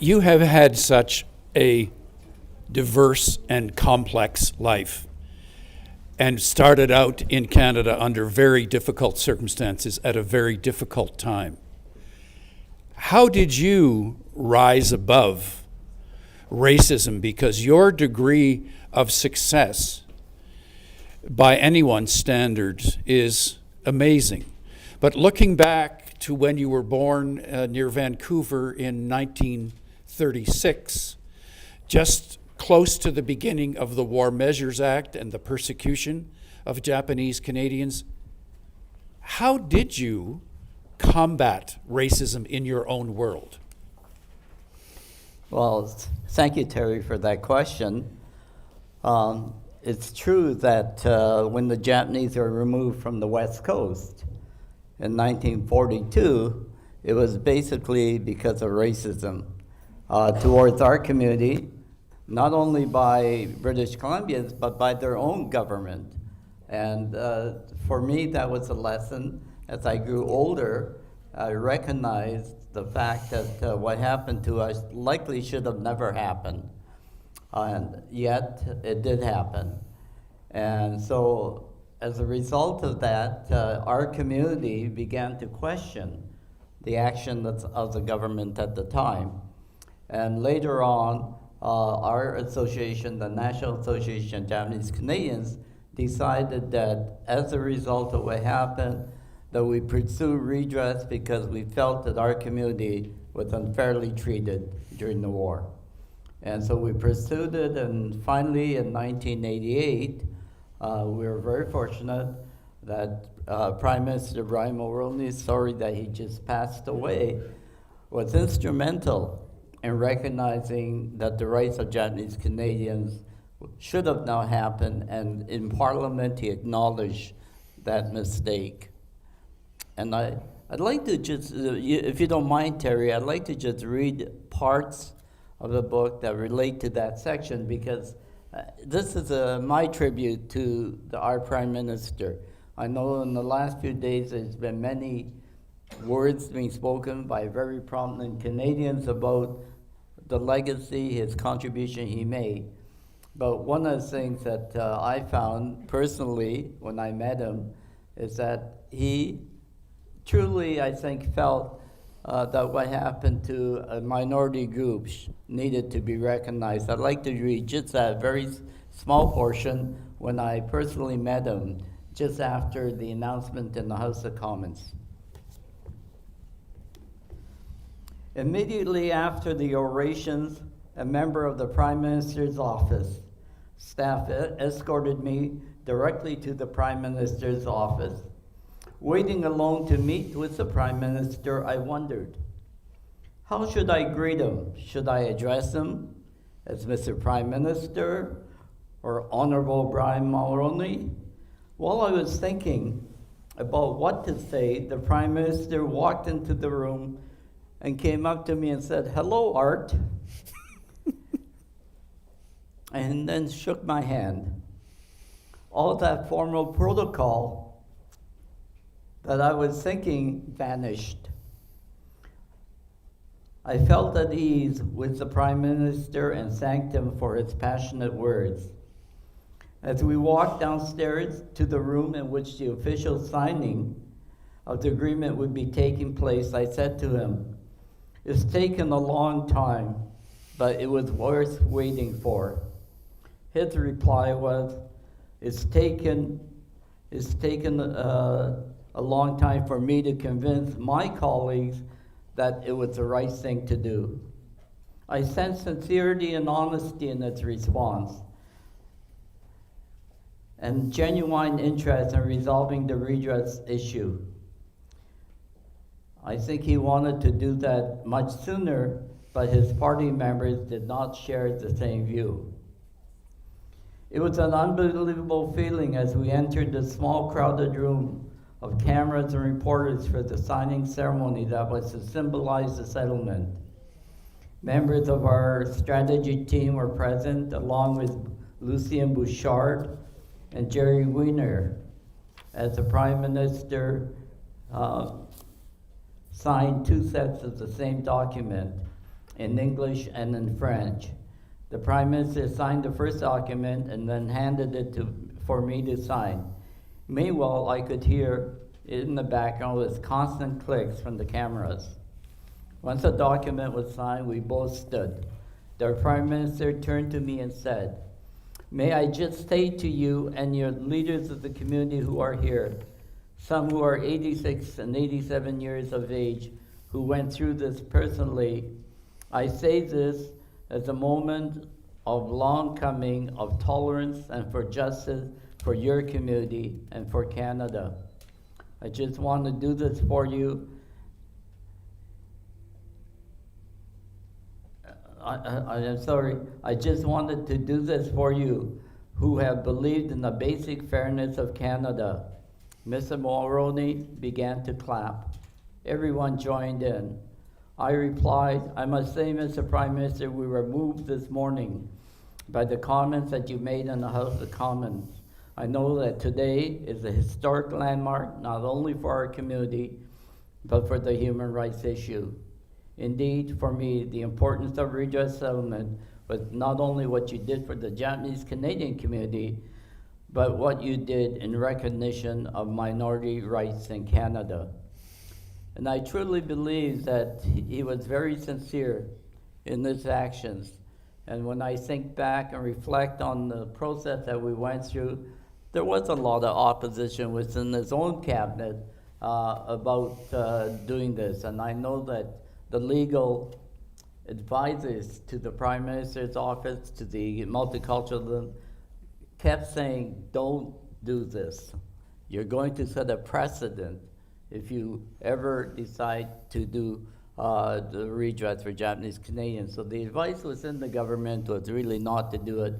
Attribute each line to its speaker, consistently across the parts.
Speaker 1: You have had such a diverse and complex life and started out in Canada under very difficult circumstances at a very difficult time. How did you rise above racism? Because your degree of success by anyone's standards is amazing. But looking back to when you were born near Vancouver in 1936, just close to the beginning of the War Measures Act and the persecution of Japanese Canadians, how did you combat racism in your own world?
Speaker 2: Well, thank you, Terry, for that question. It's true that when the Japanese were removed from the West Coast in 1942, it was basically because of racism towards our community, not only by British Columbians, but by their own government. And for me, that was a lesson. As I grew older, I recognized the fact that what happened to us likely should have never happened. And yet, it did happen. And so, as a result of that, our community began to question the action of the government at the time. And later on, our association, the National Association of Japanese Canadians, decided that as a result of what happened, that we pursue redress because we felt that our community was unfairly treated during the war. And so we pursued it, and finally in 1988, we were very fortunate that Prime Minister Brian Mulroney, sorry that he just passed away, was instrumental in recognizing that the rights of Japanese Canadians should have now happened, and in Parliament he acknowledged that mistake. And I'd like to just, if you don't mind, Terry, I'd like to just read parts of the book that relate to that section, because this is my tribute to our Prime Minister. I know in the last few days there's been many words being spoken by very prominent Canadians about the legacy, his contribution he made. But one of the things that I found personally when I met him is that he truly, I think, felt that what happened to minority groups needed to be recognized. I'd like to read just a very small portion when I personally met him just after the announcement in the House of Commons. Immediately after the orations, a member of the Prime Minister's office staff escorted me directly to the Prime Minister's office. Waiting alone to meet with the Prime Minister, I wondered, how should I greet him? Should I address him as Mr. Prime Minister or Honorable Brian Mulroney? While I was thinking about what to say, the Prime Minister walked into the room and came up to me and said, "Hello, Art," and then shook my hand. All that formal protocol that I was thinking vanished. I felt at ease with the Prime Minister and thanked him for his passionate words. As we walked downstairs to the room in which the official signing of the agreement would be taking place, I said to him, "It's taken a long time, but it was worth waiting for." His reply was, it's taken a long time for me to convince my colleagues that it was the right thing to do. I sensed sincerity and honesty in its response, and genuine interest in resolving the redress issue. I think he wanted to do that much sooner, but his party members did not share the same view. It was an unbelievable feeling as we entered the small crowded room of cameras and reporters for the signing ceremony that was to symbolize the settlement. Members of our strategy team were present, along with Lucien Bouchard and Jerry Wiener, as the Prime Minister signed two sets of the same document. in English and in French. The Prime Minister signed the first document and then handed it for me to sign. Meanwhile, I could hear in the background was constant clicks from the cameras. Once the document was signed, we both stood. The Prime Minister turned to me and said, "May I just say to you and your leaders of the community who are here, some who are 86 and 87 years of age, who went through this personally, I say this as a moment of long coming of tolerance and for justice for your community and for Canada. I just want to do this for you. I'm sorry, I just wanted to do this for you who have believed in the basic fairness of Canada." Mr. Mulroney began to clap. Everyone joined in. I replied, "I must say, Mr. Prime Minister, we were moved this morning by the comments that you made in the House of Commons. I know that today is a historic landmark, not only for our community, but for the human rights issue. Indeed, for me, the importance of redress settlement was not only what you did for the Japanese Canadian community, but what you did in recognition of minority rights in Canada." And I truly believe that he was very sincere in his actions. And when I think back and reflect on the process that we went through, there was a lot of opposition within his own cabinet about doing this. And I know that the legal advisors to the Prime Minister's office, to the multiculturalism, kept saying, "Don't do this. You're going to set a precedent if you ever decide to do the redress for Japanese Canadians." So the advice within the government was really not to do it.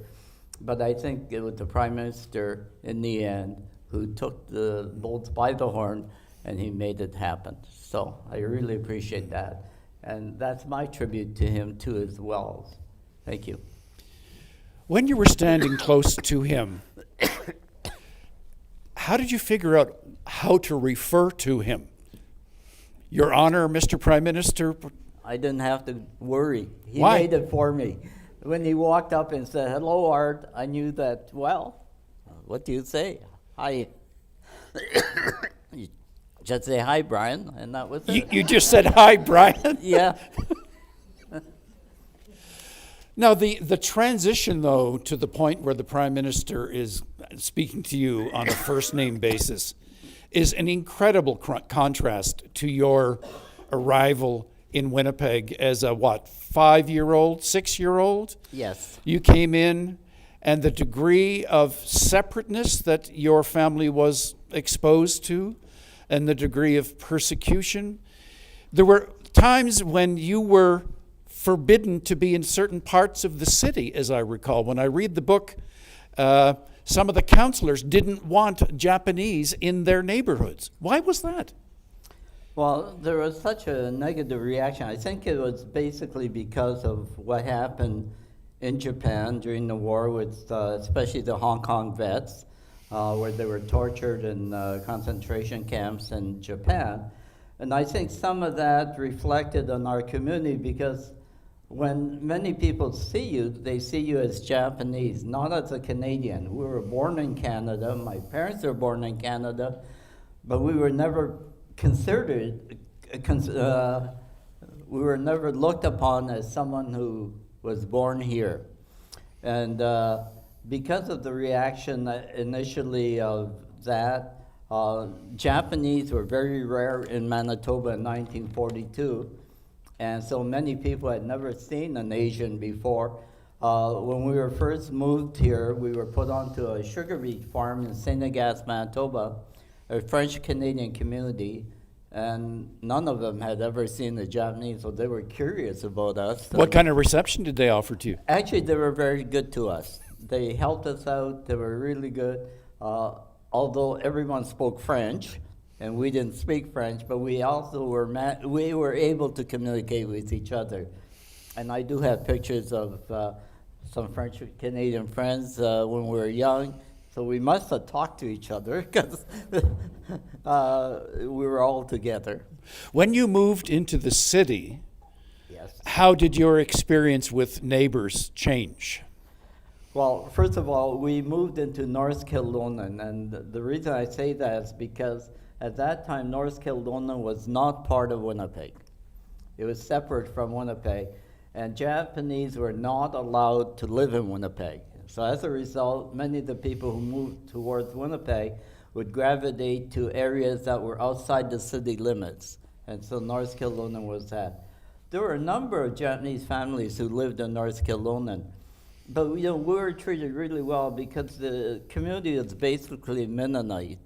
Speaker 2: But I think it was the Prime Minister in the end who took the bulls by the horn and he made it happen. So I really appreciate that. And that's my tribute to him too as well. Thank you.
Speaker 1: When you were standing close to him, how did you figure out how to refer to him? Your Honor, Mr. Prime Minister?
Speaker 2: I didn't have to worry. He
Speaker 1: Why?
Speaker 2: made it for me. When he walked up and said, "Hello, Art," I knew that, well, what do you say? Hi. You just say, "Hi, Brian," and that was it.
Speaker 1: You just said, "Hi, Brian."
Speaker 2: Yeah.
Speaker 1: Now, the transition, though, to the point where the Prime Minister is speaking to you on a first-name basis is an incredible contrast to your arrival in Winnipeg as a, 5-year-old, 6-year-old?
Speaker 2: Yes.
Speaker 1: You came in, and the degree of separateness that your family was exposed to, and the degree of persecution. There were times when you were forbidden to be in certain parts of the city, as I recall. When I read the book, some of the councillors didn't want Japanese in their neighborhoods. Why was that?
Speaker 2: Well, there was such a negative reaction. I think it was basically because of what happened in Japan during the war with especially the Hong Kong vets, where they were tortured in concentration camps in Japan. And I think some of that reflected on our community because when many people see you, they see you as Japanese, not as a Canadian. We were born in Canada. My parents were born in Canada, but we were never considered, we were never looked upon as someone who was born here. And because of the reaction initially of that, Japanese were very rare in Manitoba in 1942. And so many people had never seen an Asian before. When we were first moved here, we were put onto a sugar beet farm in St. Agathe, Manitoba, a French-Canadian community, and none of them had ever seen the Japanese, so they were curious about us.
Speaker 1: What kind of reception did they offer to you?
Speaker 2: Actually, they were very good to us. They helped us out. They were really good. Although everyone spoke French, and we didn't speak French, but we also were able to communicate with each other. And I do have pictures of some French-Canadian friends when we were young, so we must have talked to each other because we were all together.
Speaker 1: When you moved into the city,
Speaker 2: Yeah. yes.
Speaker 1: How did your experience with neighbors change?
Speaker 2: Well, first of all, we moved into North Kildonan, and the reason I say that is because at that time, North Kildonan was not part of Winnipeg. It was separate from Winnipeg, and Japanese were not allowed to live in Winnipeg. So as a result, many of the people who moved towards Winnipeg would gravitate to areas that were outside the city limits, and so North Kildonan was that. There were a number of Japanese families who lived in North Kildonan, but we were treated really well because the community is basically Mennonite.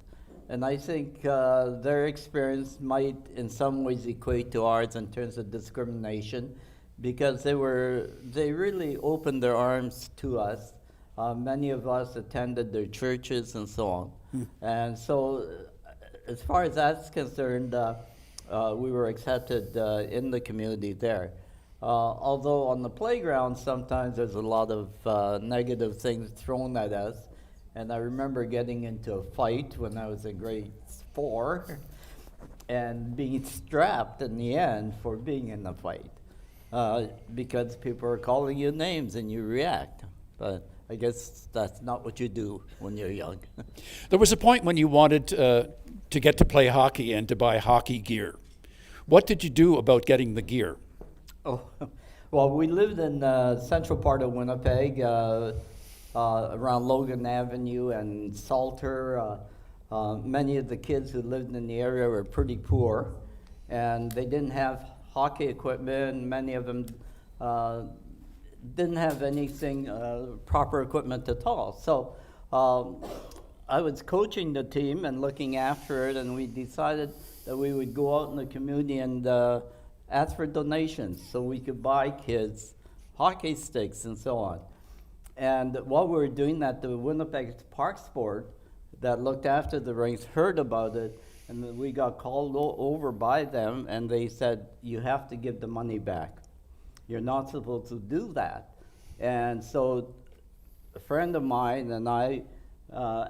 Speaker 2: And I think their experience might in some ways equate to ours in terms of discrimination, because they really opened their arms to us. Many of us attended their churches and so on. And so as far as that's concerned, we were accepted in the community there. Although on the playground, sometimes there's a lot of negative things thrown at us. And I remember getting into a fight when I was in grade 4 and being strapped in the end for being in the fight because people are calling you names and you react. But I guess that's not what you do when you're young.
Speaker 1: There was a point when you wanted to get to play hockey and to buy hockey gear. What did you do about getting the gear?
Speaker 2: Oh, well, we lived in the central part of Winnipeg, around Logan Avenue and Salter. Many of the kids who lived in the area were pretty poor, and they didn't have hockey equipment. Many of them didn't have anything, proper equipment at all. So I was coaching the team and looking after it, and we decided that we would go out in the community and ask for donations so we could buy kids hockey sticks and so on. And while we were doing that, the Winnipeg Parks Board that looked after the rinks heard about it, and then we got called over by them, and they said, you have to give the money back. You're not supposed to do that. And so a friend of mine and I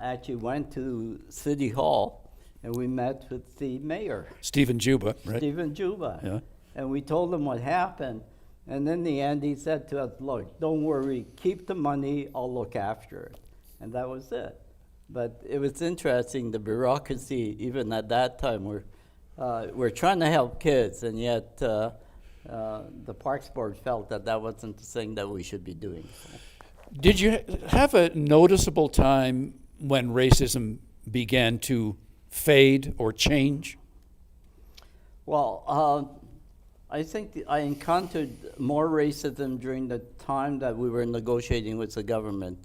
Speaker 2: actually went to City Hall, and we met with the mayor.
Speaker 1: Stephen Juba, right?
Speaker 2: Stephen Juba.
Speaker 1: Yeah.
Speaker 2: And we told him what happened. And in the end, he said to us, look, don't worry, keep the money, I'll look after it. And that was it. But it was interesting, the bureaucracy, even at that time, we're trying to help kids, and yet the Parks Board felt that that wasn't the thing that we should be doing.
Speaker 1: Did you have a noticeable time when racism began to fade or change?
Speaker 2: Well, I think I encountered more racism during the time that we were negotiating with the government,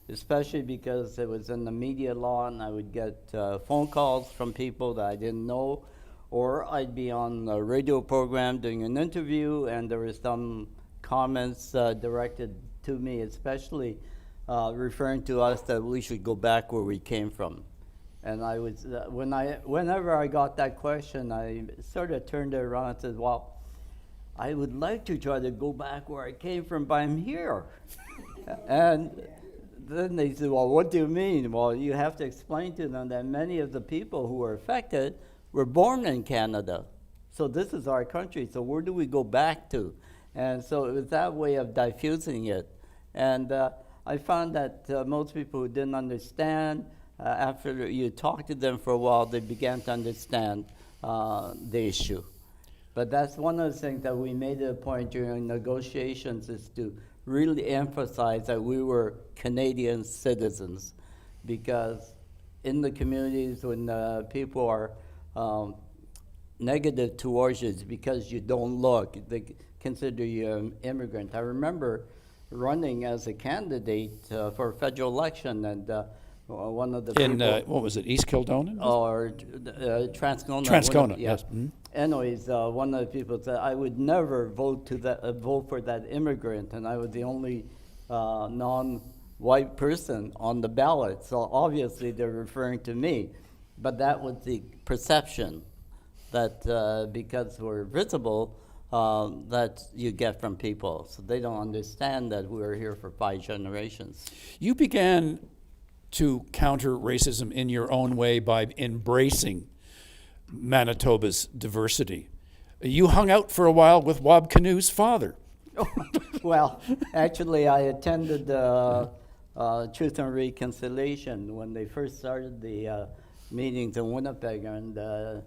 Speaker 2: especially because it was in the media law, and I would get phone calls from people that I didn't know, or I'd be on a radio program doing an interview, and there were some comments directed to me, especially referring to us that we should go back where we came from. And I was, whenever I got that question, I sort of turned it around and said, well, I would like to try to go back where I came from, but I'm here. And then they said, well, what do you mean? Well, you have to explain to them that many of the people who were affected were born in Canada. So this is our country, so where do we go back to? And so it was that way of diffusing it. And I found that most people who didn't understand, after you talked to them for a while, they began to understand the issue. But that's one of the things that we made it a point during negotiations, is to really emphasize that we were Canadian citizens, because in the communities when people are negative towards you, it's because you don't look. They consider you an immigrant. I remember running as a candidate for a federal election, and one of the
Speaker 1: In,
Speaker 2: people...
Speaker 1: what was it, East Kildonan?
Speaker 2: Or Transcona.
Speaker 1: Transcona,
Speaker 2: Yeah.
Speaker 1: yes. Mhm.
Speaker 2: Anyways, one of the people said, I would never vote for that immigrant, and I was the only non-white person on the ballot. So obviously they're referring to me. But that was the perception that because we're visible, that you get from people. So they don't understand that we were here for 5 generations.
Speaker 1: You began to counter racism in your own way by embracing Manitoba's diversity. You hung out for a while with Wab Kinu's father.
Speaker 2: Well, actually, I attended Truth and Reconciliation when they first started the meetings in Winnipeg, and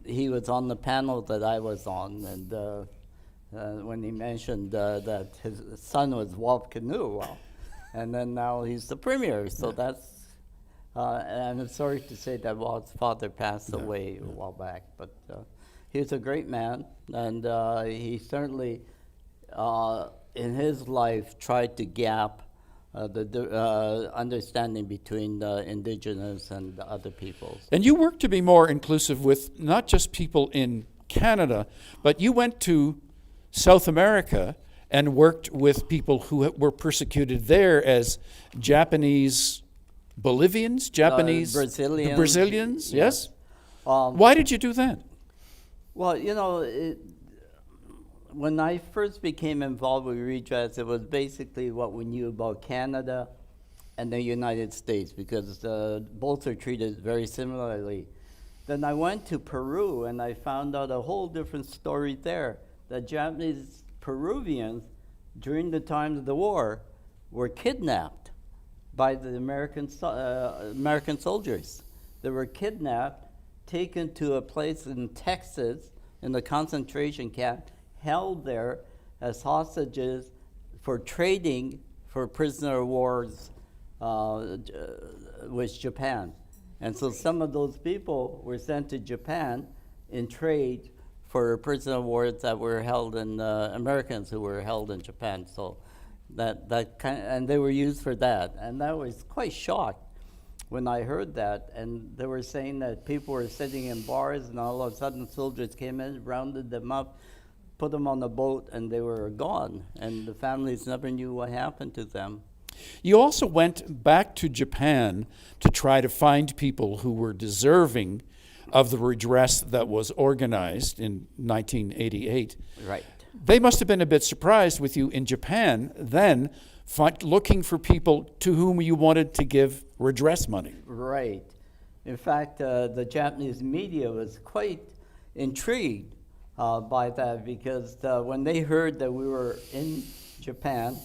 Speaker 2: he was on the panel that I was on, and when he mentioned that his son was Wab Kinu, well, and then now he's the premier, so that's, and I'm sorry to say that Wab's father passed away a while back, but he was a great man, and he certainly, in his life, tried to gap the understanding between the Indigenous and the other peoples.
Speaker 1: And you work to be more inclusive with not just people in Canada, but you went to South America and worked with people who were persecuted there as Japanese Bolivians, Japanese
Speaker 2: Brazilians.
Speaker 1: Brazilians, yes?
Speaker 2: Yes.
Speaker 1: Why did you do that?
Speaker 2: Well, you know, when I first became involved with redress, it was basically what we knew about Canada and the United States, because both are treated very similarly. Then I went to Peru, and I found out a whole different story there. The Japanese Peruvians, during the time of the war, were kidnapped by the American soldiers. They were kidnapped, taken to a place in Texas, in the concentration camp, held there as hostages for trading for prisoner of wars with Japan. And so some of those people were sent to Japan in trade for prisoner of wars that were held in Americans who were held in Japan. So and they were used for that. And I was quite shocked when I heard that. And they were saying that people were sitting in bars, and all of a sudden soldiers came in, rounded them up, put them on a boat, and they were gone. And the families never knew what happened to them.
Speaker 1: You also went back to Japan to try to find people who were deserving of the redress that was organized in 1988.
Speaker 2: Right.
Speaker 1: They must have been a bit surprised with you in Japan then, looking for people to whom you wanted to give redress money.
Speaker 2: Right. In fact, the Japanese media was quite intrigued by that, because when they heard that we were in Japan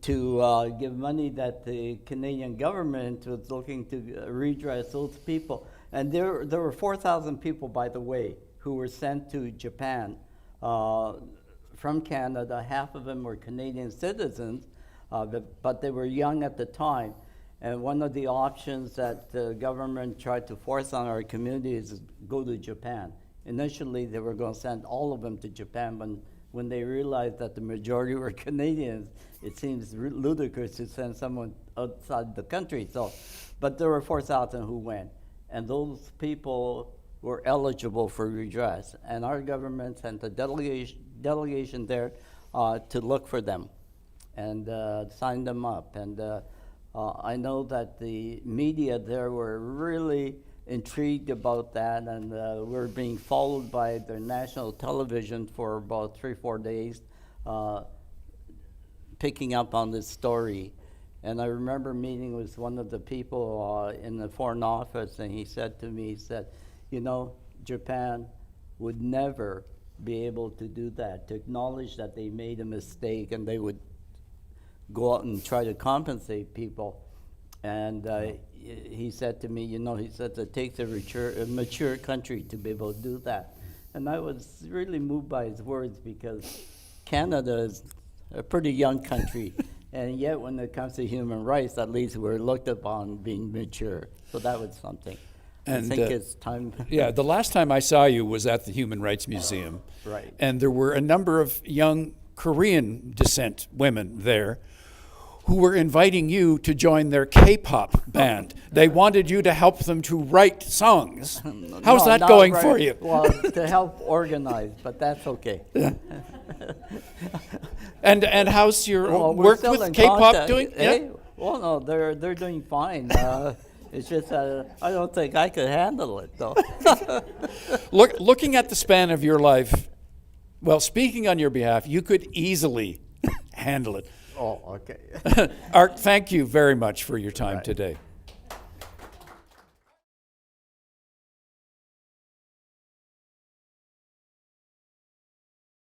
Speaker 2: to give money that the Canadian government was looking to redress those people, and there were 4,000 people, by the way, who were sent to Japan from Canada. Half of them were Canadian citizens, but they were young at the time. And one of the options that the government tried to force on our community is go to Japan. Initially, they were going to send all of them to Japan, but when they realized that the majority were Canadians, it seems ludicrous to send someone outside the country. So, but there were 4,000 who went, and those people were eligible for redress. And our government sent a delegation there to look for them and sign them up. And I know that the media there were really intrigued about that, and we're being followed by their national television for about 3-4 days, picking up on this story. And I remember meeting with one of the people in the Foreign Office, and he said to me, he said, you know, Japan would never be able to do that, to acknowledge that they made a mistake, and they would go out and try to compensate people. And he said to me, you know, he said it takes a mature country to be able to do that. And I was really moved by his words, because Canada is a pretty young country, and yet when it comes to human rights, at least we're looked upon being mature. So that was something.
Speaker 1: And,
Speaker 2: I think it's time.
Speaker 1: Yeah, the last time I saw you was at the Human Rights Museum.
Speaker 2: Right.
Speaker 1: And there were a number of young Korean descent women there who were inviting you to join their K-pop band. They wanted you to help them to write songs. How's that going for you?
Speaker 2: Well, to help organize, but that's okay.
Speaker 1: Yeah. And how's your work with K-pop doing?
Speaker 2: Eh?
Speaker 1: Yeah?
Speaker 2: Well, no, they're doing fine. It's just I don't think I could handle it, though.
Speaker 1: Looking at the span of your life, well, speaking on your behalf, you could easily handle it.
Speaker 2: Oh, okay.
Speaker 1: Art, thank you very much for your time today.